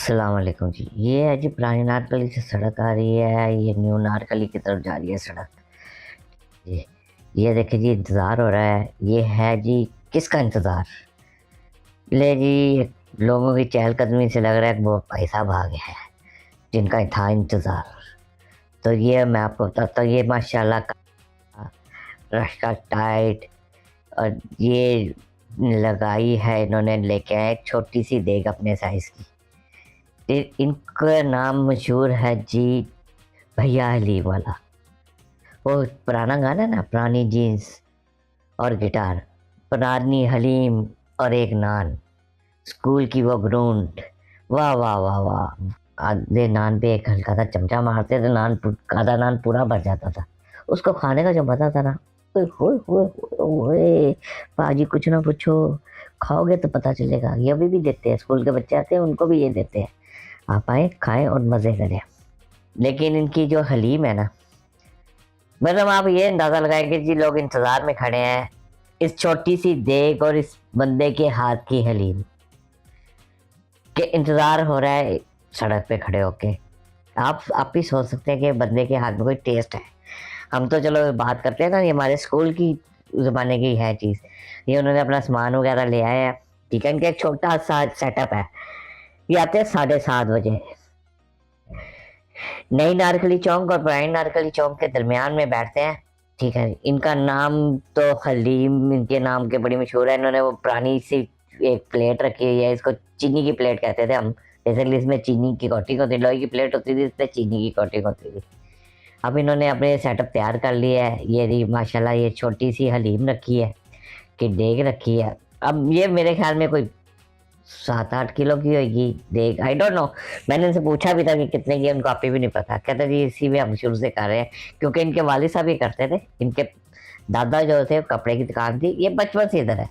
अस्सलाम वालेकुम जी। ये है जी पुरानी नारकली से सड़क आ रही है, ये न्यू नारकली की तरफ जा रही है सड़क। ये ये देखिए जी, इंतज़ार हो रहा है। ये है जी किसका इंतज़ार? ले जी, लोगों की चहलकदमी से लग रहा है कि वो भाई साहब आ गया है, जिनका था इंतज़ार। तो ये मैं आपको बताता हूँ, ये माशाल्लाह का रास्ता टाइट, और ये लगाई है इन्होंने, लेके आए एक छोटी सी देग अपने साइज़ की। इनका नाम मशहूर है जी भैया हलीम वाला। वो पुराना गाना है ना, पुरानी जीन्स और गिटार, पुरानी हलीम और एक नान, स्कूल की वो ग्रूंट, वाह वाह वाह वाह। आधे नान पे एक हल्का सा चमचा मारते थे, आधा नान पूरा भर जाता था। उसको खाने का जो मजा था ना, ओए होए होए होए होए। पाजी कुछ ना पूछो, खाओगे तो पता चलेगा। ये अभी भी देते हैं, स्कूल के बच्चे आते हैं उनको भी ये देते हैं। आप आए, खाएं और मज़े करें। लेकिन इनकी जो हलीम है ना, मतलब आप ये अंदाज़ा लगाएं कि जी लोग इंतज़ार में खड़े हैं इस छोटी सी देग और इस बंदे के हाथ की हलीम के, इंतज़ार हो रहा है सड़क पे खड़े होके। आप भी सोच सकते हैं कि बंदे के हाथ में कोई टेस्ट है। हम तो चलो बात करते हैं ना, ये हमारे स्कूल की ज़माने की है चीज़। ये उन्होंने अपना सामान वगैरह ले आए हैं, ठीक है। इनका एक छोटा सा सेटअप है। ये आते हैं 7:30 बजे। नई नारकली चौक और पुरानी नारकली चौक के दरमियान में बैठते हैं, ठीक है। इनका नाम तो हलीम इनके नाम के बड़ी मशहूर है। इन्होंने वो पुरानी सी एक प्लेट रखी हुई है, इसको चीनी की प्लेट कहते थे हम। बेसिकली इसमें चीनी की कोटिंग होती थी, लोहे की प्लेट होती थी, इसमें चीनी की कोटिंग होती थी। अब इन्होंने अपने सेटअप तैयार कर लिया है। ये रही माशाल्लाह, ये छोटी सी हलीम रखी है कि देग रखी है। अब ये मेरे ख्याल में कोई 7-8 किलो की होगी देख, आई डोंट नो। मैंने इनसे पूछा भी था कि कितने की, उनको आपी भी नहीं पता। कहते जी इसी में हम शुरू से कर रहे हैं, क्योंकि इनके वालिद साहब ये करते थे। इनके दादा जो थे, कपड़े की दुकान थी, ये बचपन से इधर है।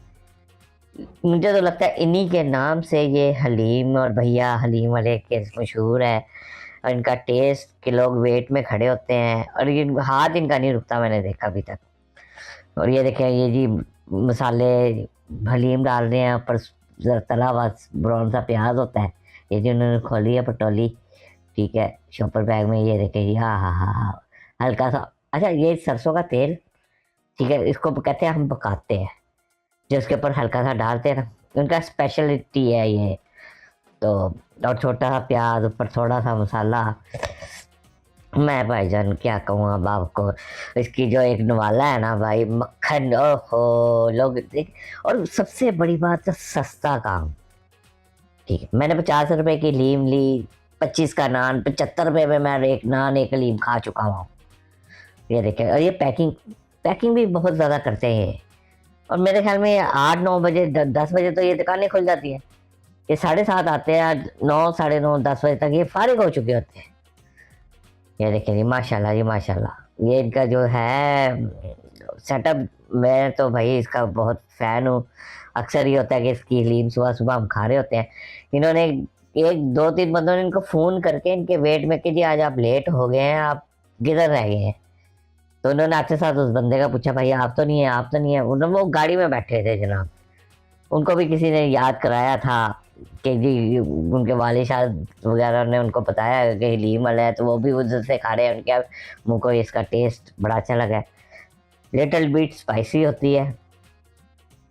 मुझे तो लगता है इन्हीं के नाम से ये हलीम और भैया हलीम वाले के मशहूर है। और इनका टेस्ट कि लोग वेट में खड़े होते हैं, और ये हाथ इनका नहीं रुकता, मैंने देखा अभी तक। और ये देखें, ये जी मसाले हलीम डाल रहे हैं, ऊपर तला हुआ ब्राउन सा प्याज होता है। ये जी उन्होंने खोली है पटोली, ठीक है, शॉपर बैग में। ये देखें, हाँ हाँ हाँ हाँ, हल्का सा। अच्छा, ये सरसों का तेल, ठीक है, इसको कहते हैं हम पकाते हैं, जो उसके ऊपर हल्का सा डालते हैं ना, उनका स्पेशलिटी है ये। तो और छोटा सा प्याज, ऊपर थोड़ा सा मसाला। मैं भाईजान क्या कहूँ अब आपको, इसकी जो एक नवाला है ना भाई, मक्खन, ओहो लोग देख। और सबसे बड़ी बात है, सस्ता काम, ठीक है। मैंने 50 रुपए की लीम ली, 25 का नान, 75 रुपए में मैं एक नान एक लीम खा चुका हूँ। ये देखे, और ये पैकिंग पैकिंग भी बहुत ज़्यादा करते हैं ये। और मेरे ख्याल में 8-9 बजे 10 बजे तो ये दुकानें खुल जाती है। ये 7:30 आते हैं, 9, 9:30, 10 बजे तक ये फारिग हो चुके होते हैं। ये देखिए जी माशाल्लाह, जी माशाल्लाह, ये इनका जो है सेटअप, मैं तो भाई इसका बहुत फ़ैन हूँ। अक्सर ये होता है कि इसकी लीम सुबह सुबह हम खा रहे होते हैं। इन्होंने एक 2-3 बंदों ने इनको फ़ोन करके इनके वेट में कि जी आज आप लेट हो गए हैं, आप किधर रह गए हैं। तो उन्होंने आपके साथ उस बंदे का पूछा, भाई आप तो नहीं है, आप तो नहीं है। उन्होंने, वो गाड़ी में बैठे थे जनाब, उनको भी किसी ने याद कराया था कि जी उनके वालिद साहब वगैरह ने उनको बताया कि लीम वाला है, तो वो भी उधर से खा रहे हैं। उनके मुँह को इसका टेस्ट बड़ा अच्छा लगा है। लिटिल बिट स्पाइसी होती है,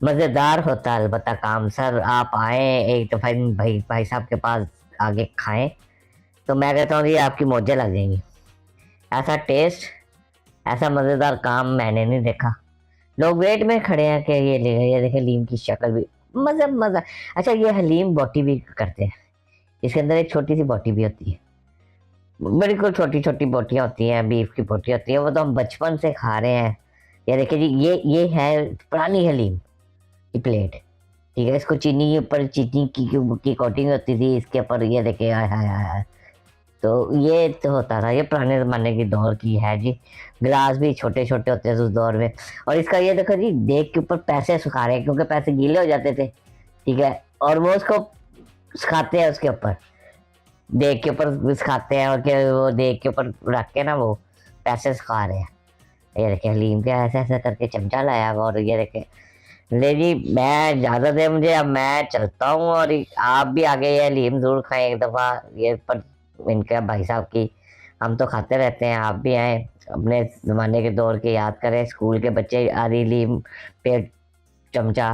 मज़ेदार होता है अलबत्ता काम। सर आप आए एक दफ़ा इन भाई भाई साहब के पास आगे खाएं, तो मैं कहता हूँ जी आपकी मौजें लग जाएंगी। ऐसा टेस्ट, ऐसा मज़ेदार काम मैंने नहीं देखा। लोग वेट में खड़े हैं कि ये ले, ये देखे लीम की शक्ल भी, मज़ा मज़ा। अच्छा, ये हलीम बोटी भी करते हैं, इसके अंदर एक छोटी सी बोटी भी होती है। बिल्कुल छोटी छोटी बोटियाँ होती हैं, बीफ की बोटी होती है, वो तो हम बचपन से खा रहे हैं। ये देखिए जी, ये है पुरानी हलीम की प्लेट, ठीक है। इसको चीनी के ऊपर, चीनी की कोटिंग होती थी इसके ऊपर। ये देखिए, हाय हाय हाय हाय। तो ये तो होता था, ये पुराने ज़माने की दौर की है जी। गिलास भी छोटे छोटे होते थे उस दौर में। और इसका ये देखो जी, देख के ऊपर पैसे सुखा रहे हैं, क्योंकि पैसे गीले हो जाते थे, ठीक है। और वो उसको सुखाते हैं, उसके ऊपर देख के ऊपर सुखाते हैं, और क्या वो देख के ऊपर रख के ना वो पैसे सुखा रहे हैं। ये देखे हलीम के ऐसे ऐसे करके चमचा लाया हुआ, और ये देखे ले जी, मैं ज़्यादा दे मुझे, अब मैं चलता हूँ और आप भी आगे ये हलीम ज़रूर खाएं एक दफ़ा। ये पर इनका भाई साहब की, हम तो खाते रहते हैं, आप भी आए, अपने ज़माने के दौर के याद करें, स्कूल के बच्चे आधी हलीम पे चमचा।